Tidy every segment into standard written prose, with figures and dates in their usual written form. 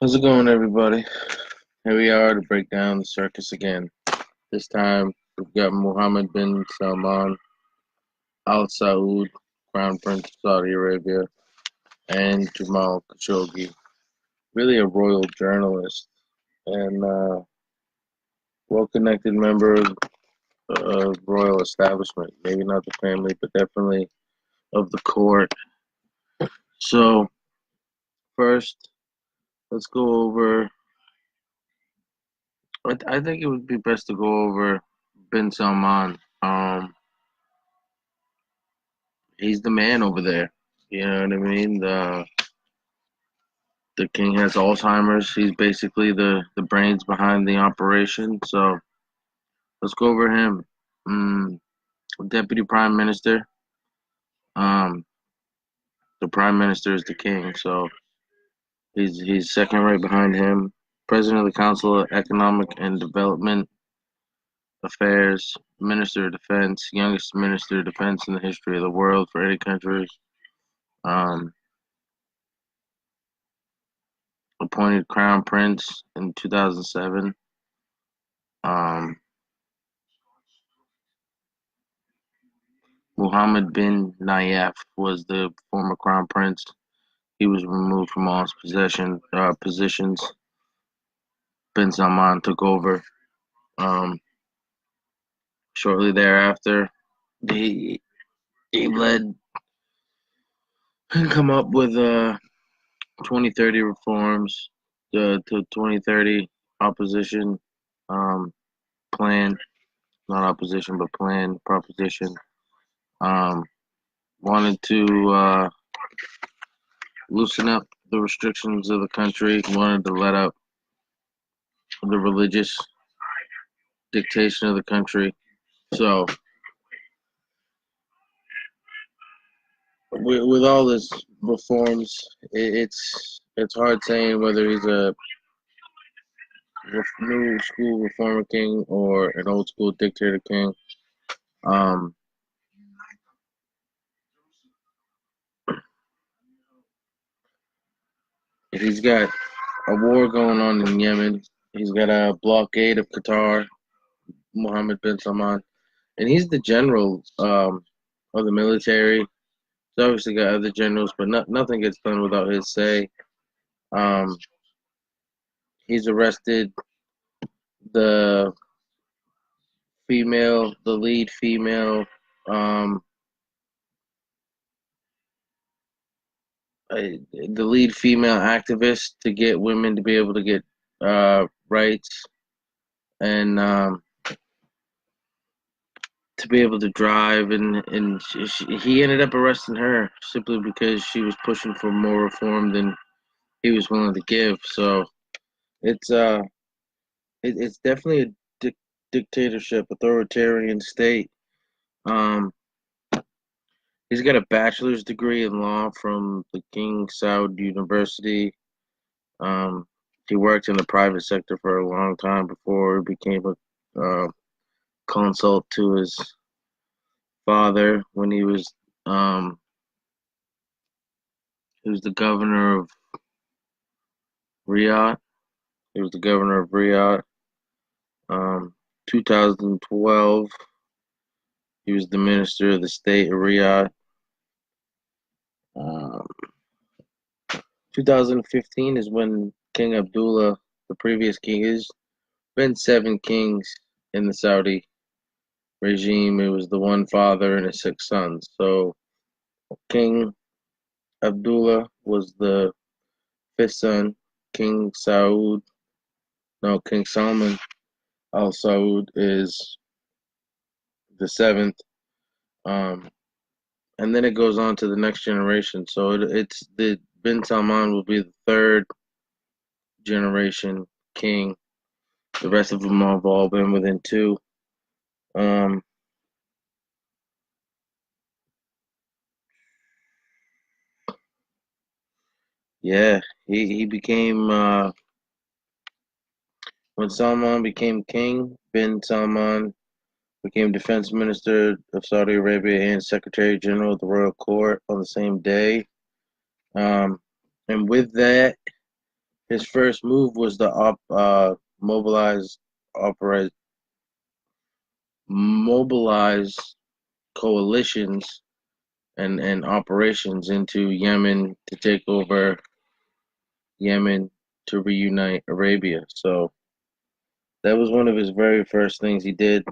How's it going, everybody? Here we are to break down the circus again. This time, we've got Mohammed bin Salman Al Saud, Crown Prince of Saudi Arabia, and Jamal Khashoggi. Really a royal journalist and well-connected member of royal establishment. Maybe not the family, but definitely of the court. So, first, let's go over. I think it would be best to go over bin Salman. He's the man over there. You know what I mean? The king has Alzheimer's. He's basically the brains behind the operation. So let's go over him. Mm, Deputy Prime Minister. Um, the Prime Minister is the king, so he's second right behind him. President of the Council of Economic and Development Affairs, Minister of Defense, youngest Minister of Defense in the history of the world for any country. Um, Appointed Crown Prince in 2007. Um, Mohammed bin Nayef was the former crown prince. He was removed from all his positions. Bin Salman took over. Um, Shortly thereafter, he he led and come up with 2030 reforms, the to 2030 opposition um, plan, not opposition but plan proposition. Um, Wanted to loosen up the restrictions of the country. Wanted to let up the religious dictation of the country. So, with all this reforms, it's hard saying whether he's a new school reformer king or an old school dictator king. Um, he's got a war going on in Yemen. He's got a blockade of Qatar, Mohammed bin Salman, and he's the general of the military. He's obviously got other generals, but nothing gets done without his say. Um, he's arrested the the lead female, um, the lead female activist to get women to be able to get rights and to be able to drive, and he ended up arresting her simply because she was pushing for more reform than he was willing to give. So it's it's definitely a dictatorship, authoritarian state. Um, he's got a bachelor's degree in law from the King Saud University. Um, he worked in the private sector for a long time before he became a consult to his father when um, he was the governor of Riyadh. He was the governor of Riyadh. Um, 2012, he was the minister of the state of Riyadh. Um, 2015 is when King Abdullah, the previous king, has been seven kings in the Saudi regime. It was the one father and his six sons. So King Abdullah was the fifth son. King Saud, no, King Salman Al Saud is the seventh. Um, and then it goes on to the next generation. So it's the Bin Salman will be the third generation king. The rest of them have all been within two. Um, yeah, he became when Salman became king. Bin Salman became defense minister of Saudi Arabia and secretary general of the royal court on the same day. Um, and with that, His first move was to mobilize operate mobilize coalitions and operations into Yemen to take over Yemen to reunite Arabia. So that was one of his very first things he did.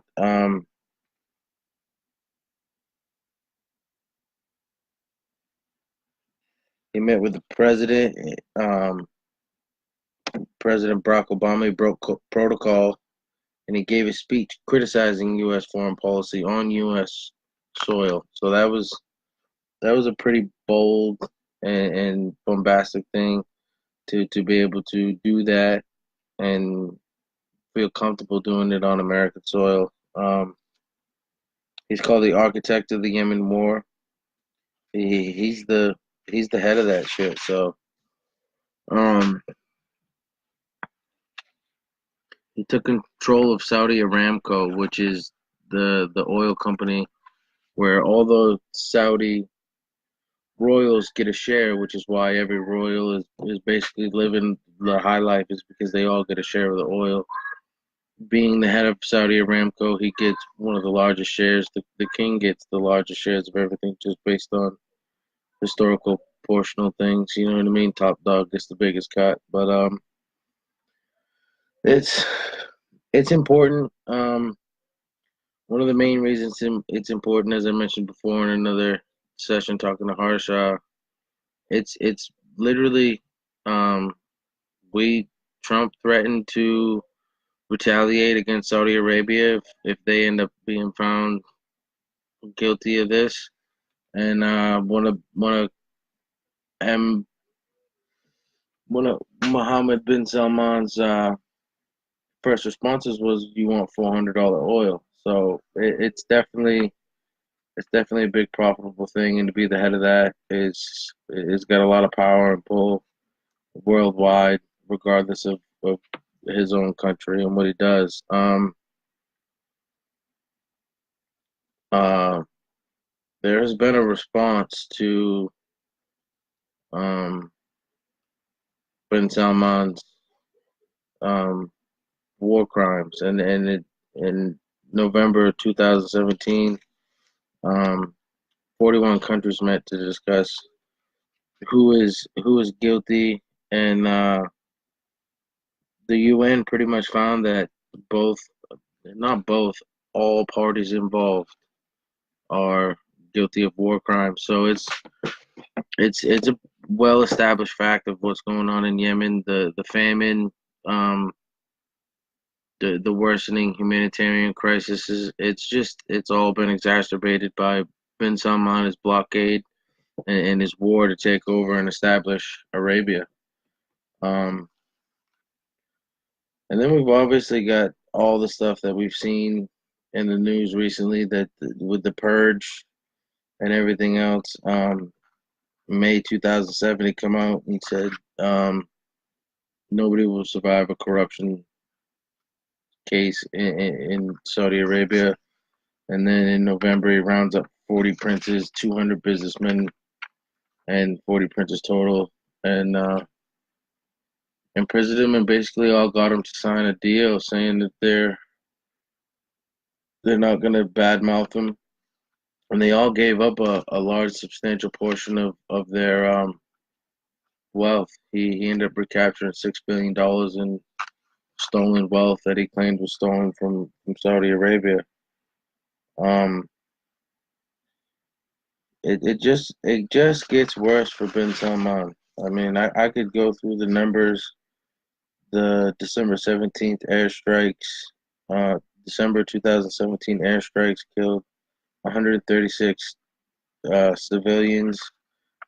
He met with the president, President Barack Obama. He broke protocol and he gave a speech criticizing U.S. foreign policy on U.S. soil. So that was a pretty bold and bombastic thing to be able to do that and feel comfortable doing it on American soil. He's called the architect of the Yemen War. He's the head of that shit. So um, he took control of Saudi Aramco, which is the oil company where all the Saudi royals get a share, which is why every royal is basically living the high life, is because they all get a share of the oil. Being the head of Saudi Aramco, he gets one of the largest shares. The king gets the largest shares of everything, just based on historical portional things. You know what I mean? Top dog gets the biggest cut, but it's it's important. One of the main reasons it's important, as I mentioned before in another session talking to Harsha, it's literally um, we Trump threatened to retaliate against Saudi Arabia if they end up being found guilty of this. And um, one of Mohammed bin Salman's first responses was, "You want $400 oil?" So it's definitely a big profitable thing, and to be the head of that is got a lot of power and pull worldwide, regardless of his own country and what he does. Uh, there has been a response to um, bin Salman's um, war crimes, and in November 2017, 41 countries met to discuss who is guilty, and the UN pretty much found that both, not both, all parties involved are guilty of war crimes. So it's a well established fact of what's going on in Yemen, the famine, um, the worsening humanitarian crisis is it's all been exacerbated by bin Salman's blockade and his war to take over and establish Arabia. Um, and then we've obviously got all the stuff that we've seen in the news recently, that with the purge and everything else. May 2007, he come out and said nobody will survive a corruption case in Saudi Arabia. And then in November, he rounds up 40 princes, 200 businessmen, and 40 princes total, and imprisoned him, and basically all got him to sign a deal saying that they're not going to badmouth him, and they all gave up a large, substantial portion of their wealth. He ended up recapturing $6 billion in stolen wealth that he claimed was stolen from Saudi Arabia. Um, it just gets worse for bin Salman. I mean, I could go through the numbers. The December 17th airstrikes, December 2017 airstrikes killed 136 civilians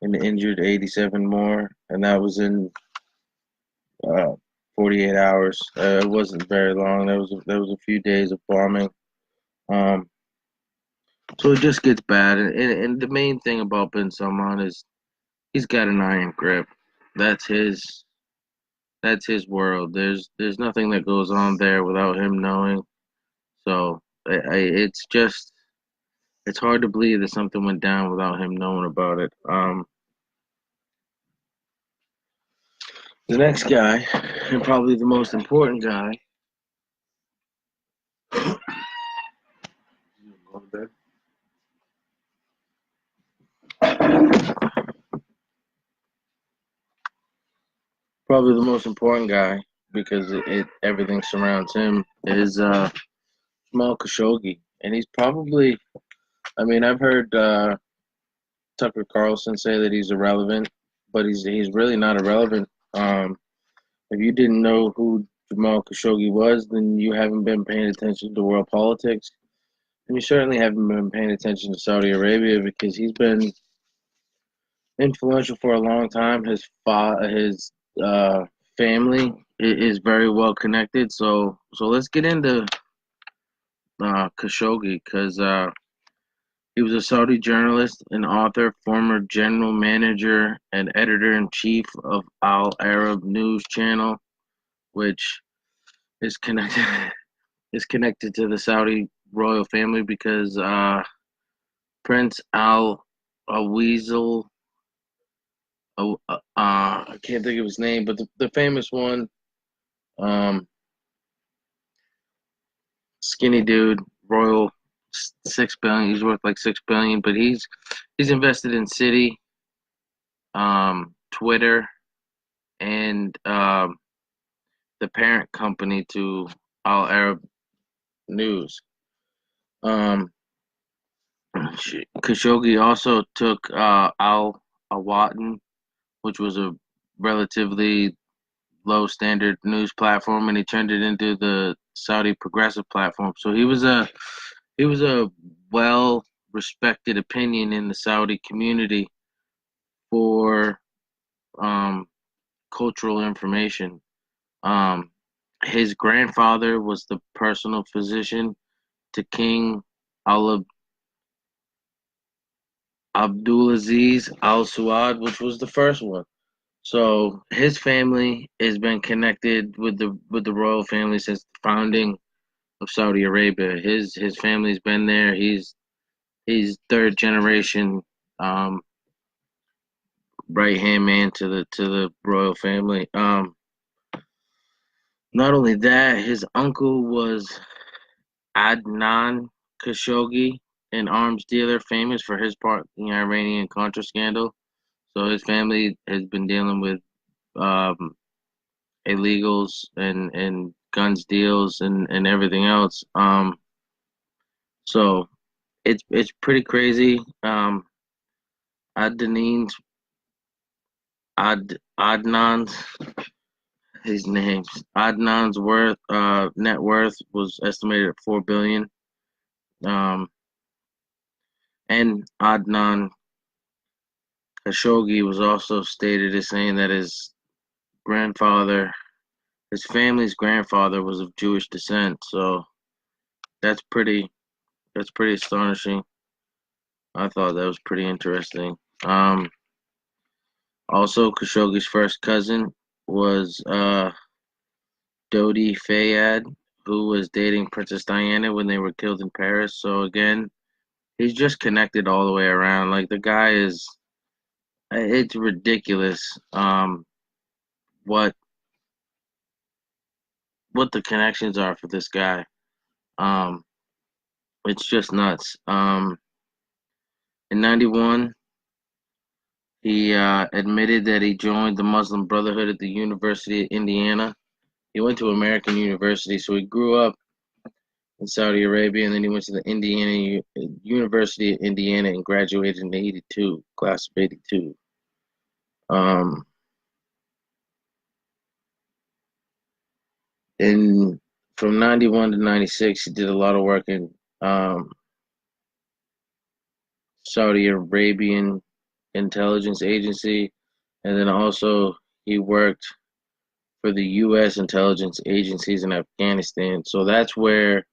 and injured 87 more, and that was in uh, 48 hours. It wasn't very long. There was a few days of bombing. Um, so it just gets bad, and the main thing about bin Salman is he's got an iron grip. That's his that's his world. There's nothing that goes on there without him knowing. So it's hard to believe that something went down without him knowing about it. The next guy, and probably the most important guy, probably the most important guy because it everything surrounds him is Jamal Khashoggi, and he's probably. I mean, I've heard Tucker Carlson say that he's irrelevant, but he's really not irrelevant. If you didn't know who Jamal Khashoggi was, then you haven't been paying attention to world politics, and you certainly haven't been paying attention to Saudi Arabia because he's been influential for a long time. His family is very well connected. So let's get into Khashoggi because he was a Saudi journalist and author, former general manager and editor in chief of Al Arab News Channel, which is connected is connected to the Saudi royal family because Prince Al Aweizal, I can't think of his name, but the famous one, um, skinny dude, royal, 6 billion. He's worth like 6 billion, but he's invested in City, Twitter, and the parent company to Al Arab News. Um, Khashoggi also took Al Awatan, which was a relatively low standard news platform, and he turned it into the Saudi progressive platform. So he was a well respected opinion in the Saudi community for um, cultural information. Um, his grandfather was the personal physician to King Al Abdulaziz Al Saud, which was the first one. So his family has been connected with the royal family since the founding of Saudi Arabia. His family's been there. He's third generation right hand man to the royal family. Not only that, his uncle was Adnan Khashoggi, an arms dealer famous for his part in the Iranian Contra scandal. So his family has been dealing with um, illegals and guns deals and everything else. So it's pretty crazy. Adnan's Adnan's his name's Adnan's net worth was estimated at 4 billion. Um, and Adnan Khashoggi was also stated as saying that grandfather, his family's grandfather, was of Jewish descent. So that's pretty that's pretty astonishing. I thought that was pretty interesting. Um, Also, Khashoggi's first cousin was Dodi Fayed, who was dating Princess Diana when they were killed in Paris. So again, he's just connected all the way around. Like the guy is, it's ridiculous. What what the connections are for this guy. Um, it's just nuts. In '91, he admitted that he joined the Muslim Brotherhood at the University of Indiana. He went to American University, so he grew up in Saudi Arabia, and then he went to the University of Indiana and graduated in '82, class of '82. Um, and from '91 to '96, he did a lot of work in um, Saudi Arabian intelligence agency, and then also he worked for the U.S. intelligence agencies in Afghanistan. So that's where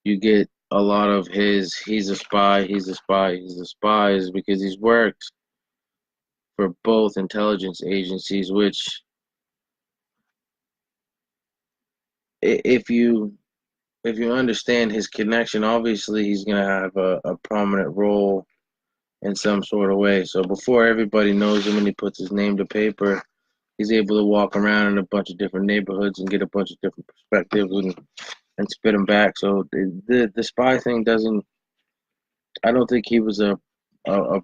you get a lot of his he's a spy, he's a spy, he's a spy is because he's worked for both intelligence agencies, which if you understand his connection, obviously he's going to have a prominent role in some sort of way. So before everybody knows him and he puts his name to paper, he's able to walk around in a bunch of different neighborhoods and get a bunch of different perspectives and spit them back. So the spy thing doesn't. I don't think he was a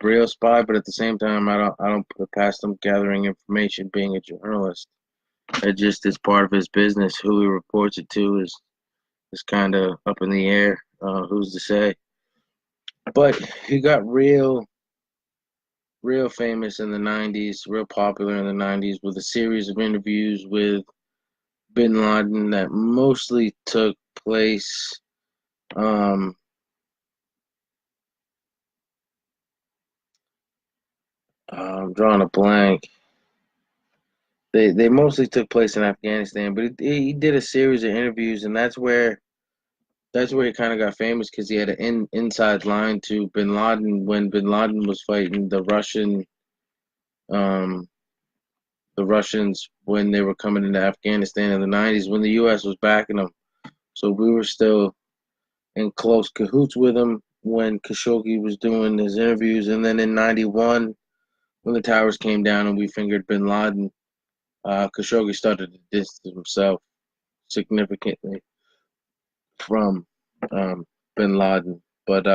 real spy, but at the same time, I don't put it past him gathering information, being a journalist. It just is part of his business. Who he reports it to is kind of up in the air. Who's to say? But he got real famous in the 90s, real popular in the 90s with a series of interviews with bin Laden that mostly took place. Um, I'm drawing a blank. They mostly took place in Afghanistan, but he did a series of interviews, and that's where he kind of got famous because he had an inside line to bin Laden when bin Laden was fighting um, the Russians when they were coming into Afghanistan in the 90s when the U.S. was backing them. So we were still in close cahoots with him when Khashoggi was doing his interviews. And then in 91, when the towers came down and we fingered bin Laden, Khashoggi started to distance himself significantly from bin Laden. But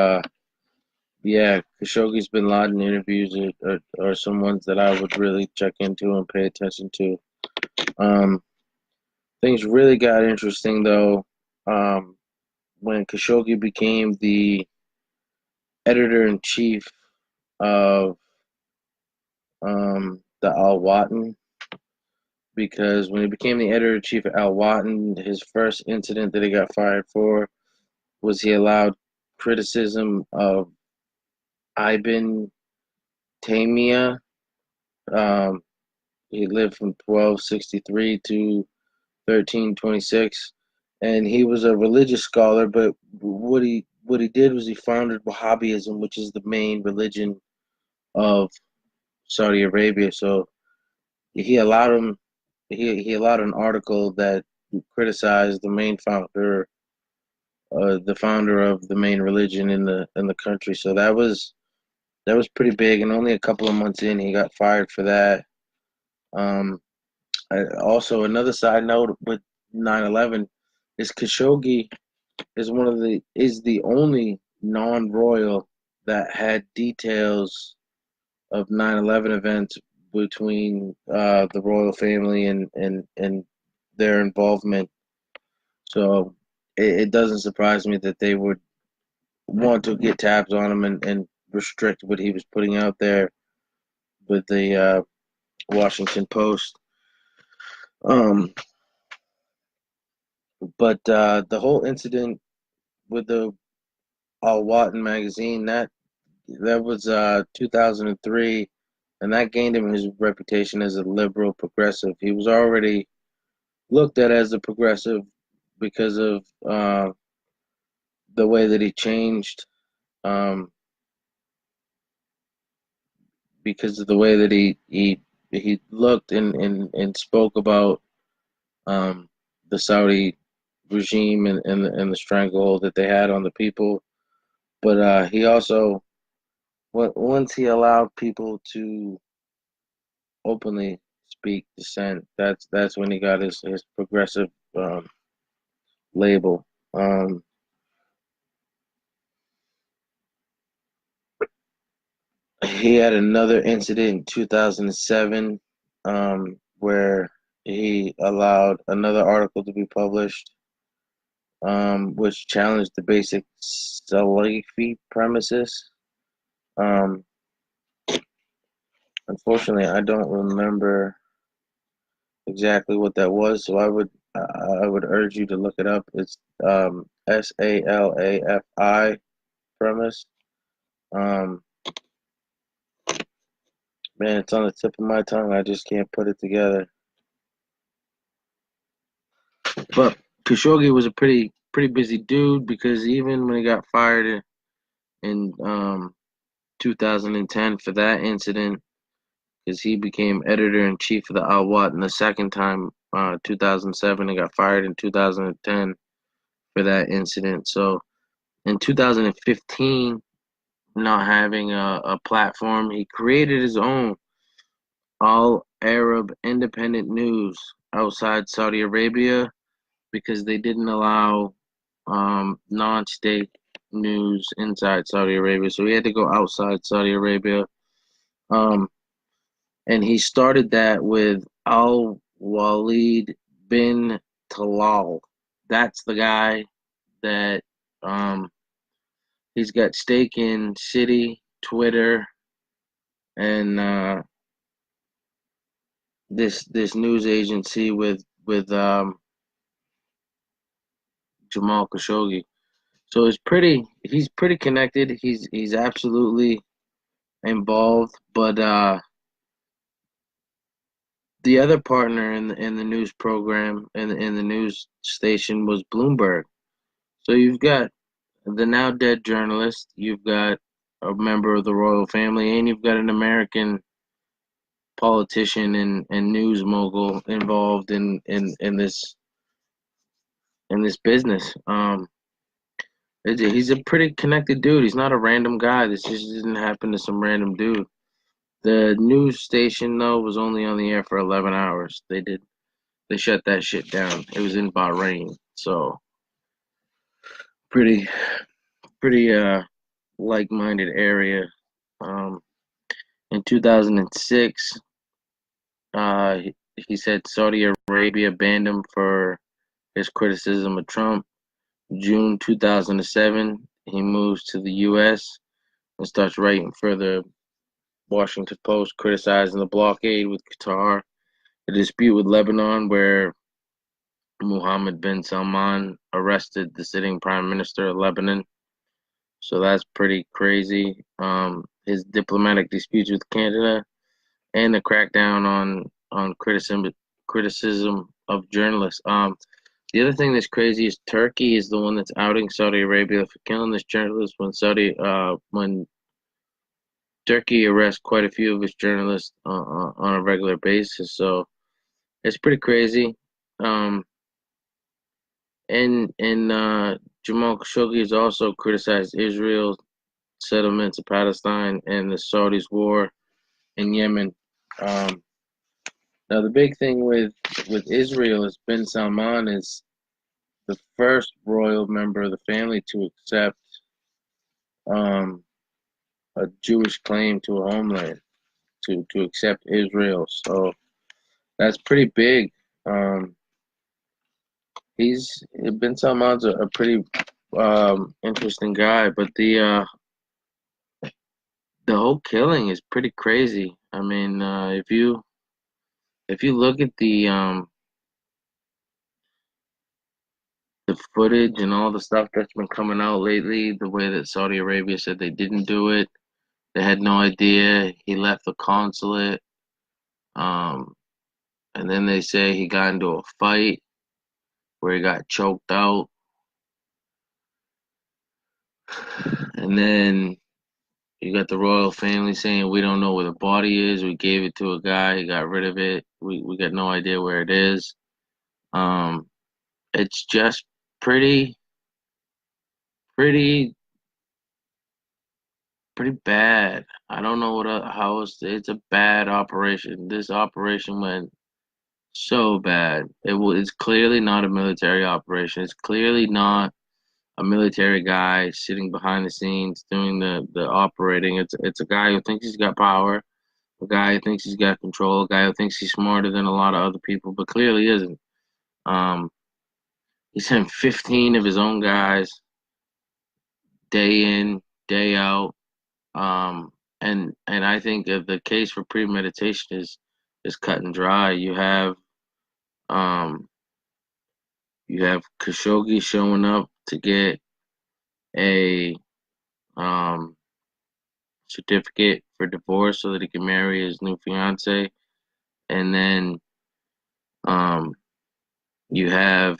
yeah, Khashoggi's bin Laden interviews are some ones that I would really check into and pay attention to. Um, Things really got interesting though um, when Khashoggi became the editor in chief of the Al Watan, because when he became the editor in chief of Al Watan, his first incident that he got fired for was he allowed criticism of Ibn Taymiyyah. Um, he lived from 1263 to 1326, and he was a religious scholar. But what he did was he founded Wahhabism, which is the main religion of Saudi Arabia. So he allowed him he allowed an article that criticized the founder of the main religion in the country. So that was pretty big, and only a couple of months in, he got fired for that. Um, Also, another side note with 9/11 is Khashoggi is the only non-royal that had details of 9/11 events between the royal family and their involvement. So it doesn't surprise me that they would want to get tabs on him and restrict what he was putting out there with the Washington Post. Um, but the whole incident with the Al Watan magazine that was 2003, and that gained him his reputation as a liberal progressive. He was already looked at as a progressive because of the way that he changed, um, because of the way that he looked and spoke about um, the Saudi regime and the stranglehold that they had on the people. But he also, once he allowed people to openly speak dissent, that's when he got his progressive um, label. Um, he had another incident in 2007 where he allowed another article to be published, which challenged the basic Salafi premises. Um, Unfortunately, I don't remember exactly what that was, so I would urge you to look it up. It's Salafi premise. Um, Man, it's on the tip of my tongue. I just can't put it together. But Khashoggi was a pretty busy dude because even when he got fired in 2010 for that incident, because he became editor in chief of the Al Watan the second time, 2007, and got fired in 2010 for that incident. So in 2015, not having a platform, he created his own Arab independent news outside Saudi Arabia because they didn't allow non-state news inside Saudi Arabia. So he had to go outside Saudi Arabia. Um, and he started that with Al Walid bin Talal. That's the guy that um, he's got stake in City, Twitter, and this news agency with Jamal Khashoggi. So he's pretty connected. He's absolutely involved. But the other partner in the news program in the news station was Bloomberg. So you've got the now dead journalist, you've got a member of the royal family, and you've got an American politician and news mogul involved in this business. He's a pretty connected dude. He's not a random guy. This just didn't happen to some random dude. The news station though was only on the air for 11 hours. They shut that shit down. It was in Bahrain, so pretty pretty like-minded area. Um, in 2006, he said Saudi Arabia banned him for his criticism of Trump. June 2007, he moves to the U.S. and starts writing for the Washington Post, criticizing the blockade with Qatar, the dispute with Lebanon, where Mohammed bin Salman arrested the sitting prime minister of Lebanon. So that's pretty crazy. His diplomatic disputes with Canada and the crackdown on criticism of journalists. The other thing that's crazy is Turkey is the one that's outing Saudi Arabia for killing this journalist when Turkey arrests quite a few of its journalists on a regular basis. So it's pretty crazy. Um, and Jamal Khashoggi has also criticized Israel's settlements of Palestine and the Saudis' war in Yemen. Um, Now the big thing with Israel is bin Salman is the first royal member of the family to accept um, a Jewish claim to a homeland, to accept Israel. So that's pretty big. Um, he's bin Salman's a pretty interesting guy, but the whole killing is pretty crazy. I mean, if you look at the footage and all the stuff that's been coming out lately, the way that Saudi Arabia said they didn't do it, they had no idea. He left the consulate, um, and then they say he got into a fight where he got choked out, and then you got the royal family saying we don't know where the body is. We gave it to a guy. He got rid of it. We got no idea where it is. Um, it's just pretty pretty pretty bad. I don't know how it's a bad operation. This operation went so bad. It's clearly not a military operation. It's clearly not a military guy sitting behind the scenes doing the operating. It's a guy who thinks he's got power, a guy who thinks he's got control, a guy who thinks he's smarter than a lot of other people, but clearly isn't. Um, he sent 15 of his own guys day in, day out. And I think that the case for premeditation is cut and dry. Um you have Khashoggi showing up to get a um certificate for divorce so that he can marry his new fiance, and then um you have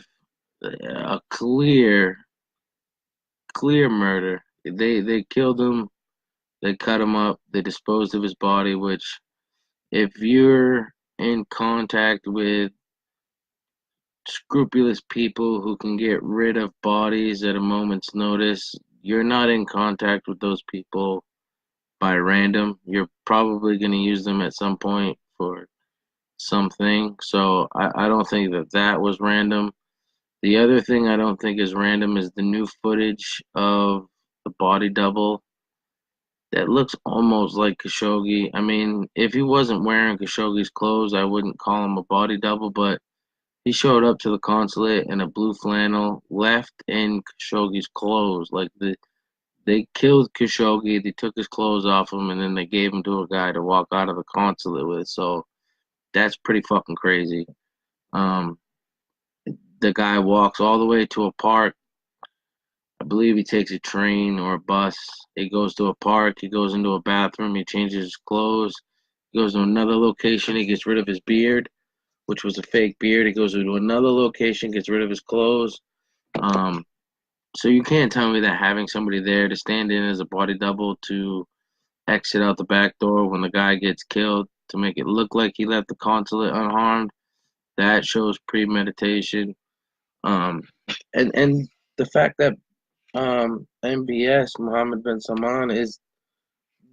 a clear murder. They killed him, they cut him up, they disposed of his body, which if you're in contact with scrupulous people who can get rid of bodies at a moment's notice, you're not in contact with those people by random. You're probably going to use them at some point for something. So I don't think that that was random. The other thing I don't think is random is the new footage of the body double that looks almost like Khashoggi. I mean, if he wasn't wearing Khashoggi's clothes, I wouldn't call him a body double, but he showed up to the consulate in a blue flannel, left in Khashoggi's clothes. They killed Khashoggi, they took his clothes off him, and then they gave him to a guy to walk out of the consulate with. So that's pretty fucking crazy. Um, the guy walks all the way to a park. I believe he takes a train or a bus. He goes to a park. He goes into a bathroom. He changes his clothes. He goes to another location. He gets rid of his beard, which was a fake beard. He goes to another location, gets rid of his clothes. Um, so you can't tell me that having somebody there to stand in as a body double to exit out the back door when the guy gets killed to make it look like he left the consulate unharmed, that shows premeditation. Um, and the fact that MBS Mohammed bin Salman is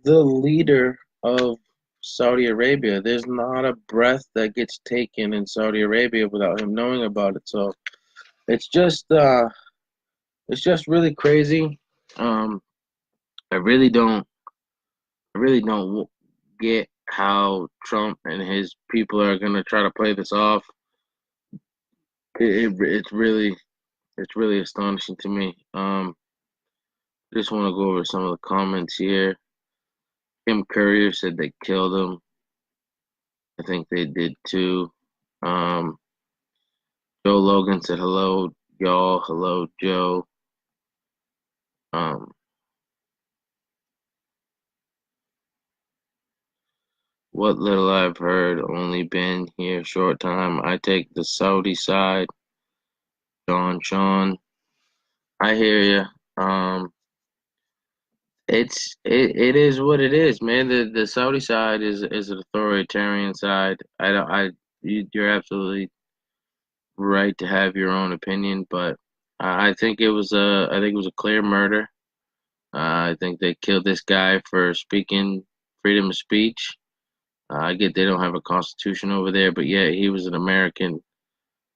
the leader of Saudi Arabia. There's not a breath that gets taken in Saudi Arabia without him knowing about it. So it's just uh it's just really crazy. Um, I really don't I really don't get how Trump and his people are gonna try to play this off. It's really astonishing to me. Just want to go over some of the comments here. Kim Courier said they killed him. I think they did too. Um, Joe Logan said hello, y'all. Hello, Joe. Um, what little I've heard, only been here a short time. I take the Saudi side. Sean, I hear you. It is what it is, man. The Saudi side is an authoritarian side. I don't I you're absolutely right to have your own opinion, but I think it was a clear murder. I think they killed this guy for speaking freedom of speech. I get they don't have a constitution over there, but yeah, he was an American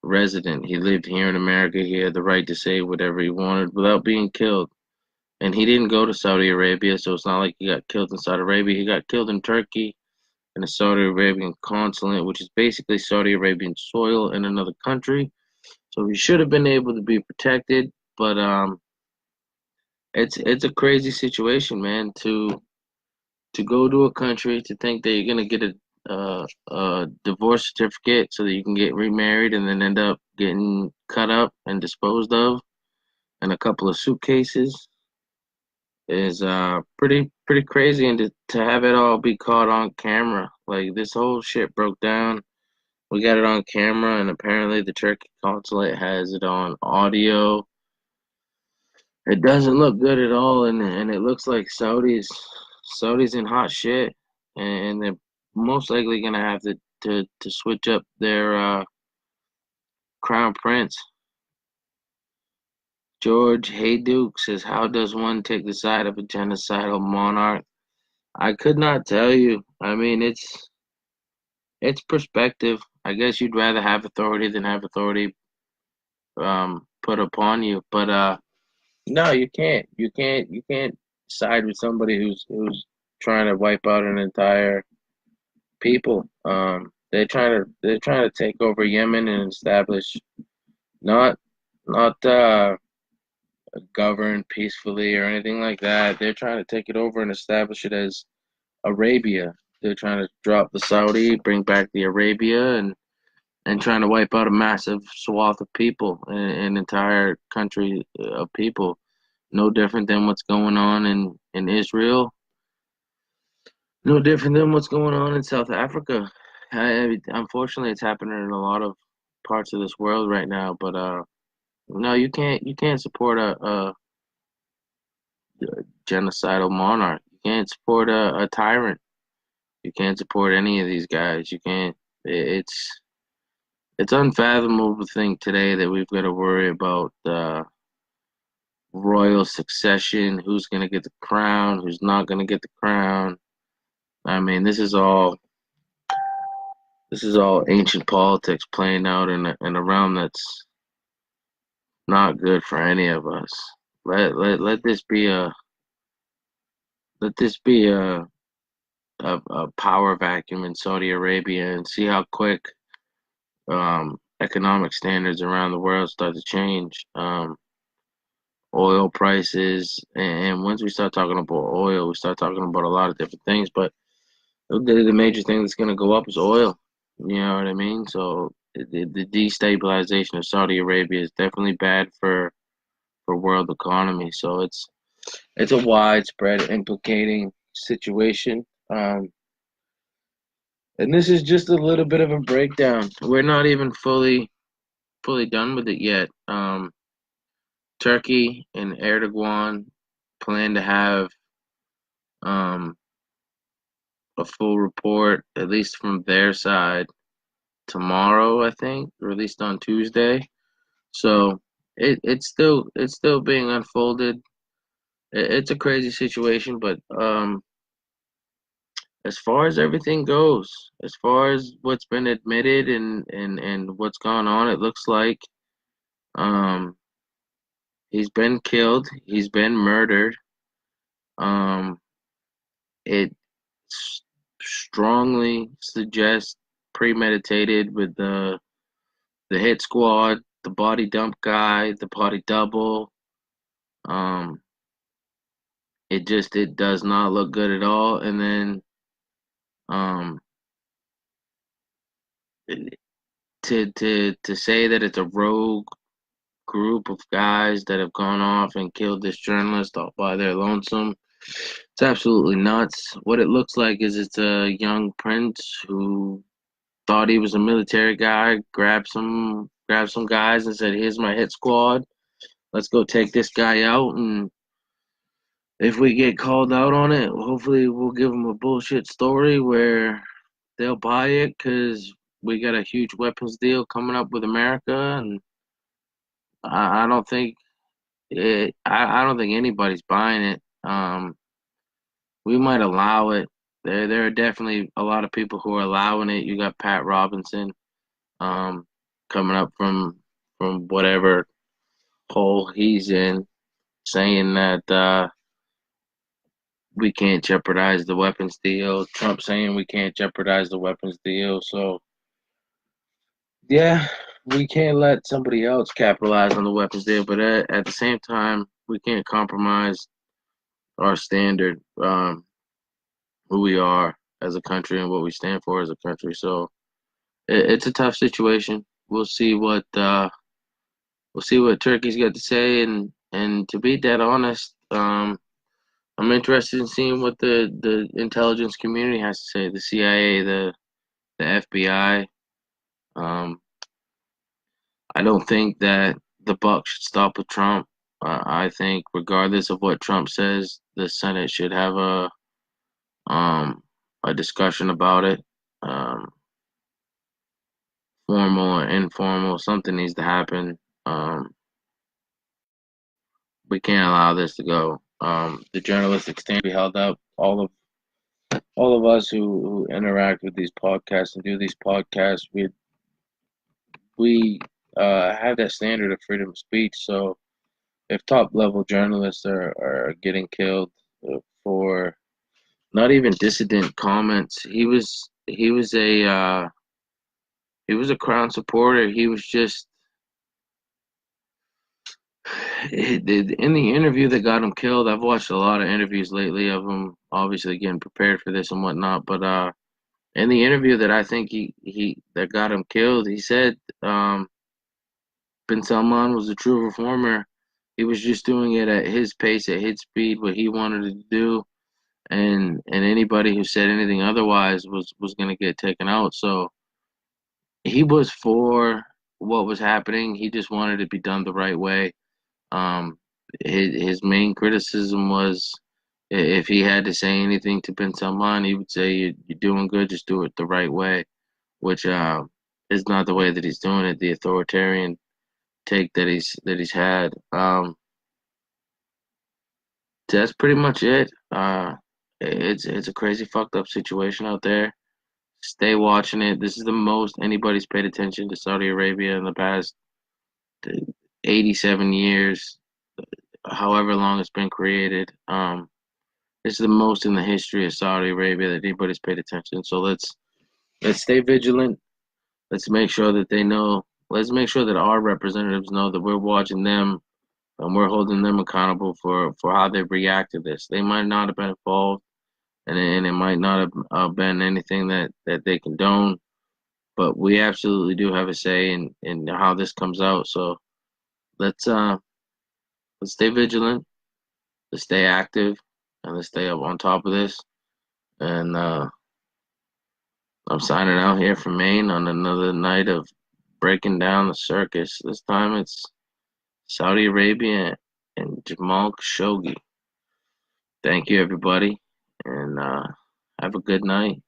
resident. He lived here in America. He had the right to say whatever he wanted without being killed. And he didn't go to Saudi Arabia, so it's not like he got killed in Saudi Arabia. He got killed in Turkey in a Saudi Arabian consulate, which is basically Saudi Arabian soil in another country. So he should have been able to be protected, but it's a crazy situation, man. To go to a country to think that you're gonna get a divorce certificate so that you can get remarried and then end up getting cut up and disposed of in a couple of suitcases is pretty crazy, and to have it all be caught on camera, like this whole shit broke down. We got it on camera, and apparently the Turkey consulate has it on audio. It doesn't look good at all, and it looks like Saudis in hot shit, and they're most likely gonna have to switch up their crown prince. George Hayduke says, "How does one take the side of a genocidal monarch?" I could not tell you. I mean, it's perspective. I guess you'd rather have authority than have authority put upon you, but no, you can't. You can't side with somebody who's trying to wipe out an entire people. They're trying to take over Yemen and establish not not govern peacefully or anything like that. They're trying to take it over and establish it as Arabia. They're trying to drop the Saudi, bring back the Arabia, and trying to wipe out a massive swath of people, an entire country of people. No different than what's going on in Israel. No different than what's going on in South Africa. Unfortunately, it's happening in a lot of parts of this world right now. But no, you can't support a genocidal monarch. You can't support a tyrant. You can't support any of these guys. You can't. It's unfathomable to think today that we've got to worry about royal succession, who's going to get the crown, who's not going to get the crown. I mean, this is all This is all ancient politics playing out in a realm that's not good for any of us. Let this be a let this be a power vacuum in Saudi Arabia and see how quick economic standards around the world start to change. Oil prices, and once we start talking about oil, we start talking about a lot of different things. But the major thing that's going to go up is oil. You know what I mean? So the destabilization of Saudi Arabia is definitely bad for world economy. So it's a widespread implicating situation. And this is just a little bit of a breakdown. We're not even fully done with it yet. Turkey and Erdogan plan to have um, a full report, at least from their side, tomorrow, I think, released on Tuesday. So it's still being unfolded. It's a crazy situation, but as far as everything goes, as far as what's been admitted and what's gone on, it looks like um he's been killed, he's been murdered. Um, it strongly suggests premeditated with the hit squad, the body dump guy, the body double. Um, it does not look good at all. And then um, to say that it's a rogue group of guys that have gone off and killed this journalist all by their lonesome, it's absolutely nuts. What it looks like is it's a young prince who thought he was a military guy, grabbed some guys and said, "Here's my hit squad. Let's go take this guy out, and if we get called out on it, hopefully we'll give them a bullshit story where they'll buy it because we got a huge weapons deal coming up with America, and I don't think I don't think anybody's buying it. We might allow it. There are definitely a lot of people who are allowing it. You got Pat Robinson, um, coming up from whatever hole he's in, saying that we can't jeopardize the weapons deal. Trump saying we can't jeopardize the weapons deal. So yeah, we can't let somebody else capitalize on the weapons deal, but at the same time, we can't compromise our standard, who we are as a country and what we stand for as a country. So it's a tough situation. We'll see what Turkey's got to say, and to be dead honest, I'm interested in seeing what the intelligence community has to say. The CIA, the FBI. Um, I don't think that the buck should stop with Trump. I think regardless of what Trump says, the Senate should have um a discussion about it. Um, Formal or informal, something needs to happen. We can't allow this to go. The journalistic standard be held up. All of us who interact with these podcasts and do these podcasts, we have that standard of freedom of speech. So if top level journalists are getting killed for not even dissident comments, he was a Crown supporter. He was just in the interview that got him killed. I've watched a lot of interviews lately of him, obviously getting prepared for this and whatnot. But in the interview that I think he that got him killed, he said Bin Salman was a true reformer. He was just doing it at his pace, at his speed, what he wanted to do, and anybody who said anything otherwise was going to get taken out. So he was for what was happening. He just wanted it to be done the right way. Um, his main criticism was if he had to say anything to Bin Salman, he would say, "You're doing good. Just do it the right way," which is not the way that he's doing it. The authoritarian take that he's had. That's pretty much it. It's a crazy fucked up situation out there. Stay watching it. This is the most anybody's paid attention to Saudi Arabia in the past 87 years, however long it's been created. It's the most in the history of Saudi Arabia that anybody's paid attention. So let's stay vigilant. Let's make sure that they know. Let's make sure that our representatives know that we're watching them and we're holding them accountable for how they react to this. They might not have been involved, and it might not have been anything that they condone, but we absolutely do have a say in how this comes out. So let's uh let's stay vigilant, let's stay active, and let's stay up on top of this. And I'm signing out here from Maine on another night of breaking down the circus. This time it's Saudi Arabia and Jamal Khashoggi. Thank you, everybody, and have a good night.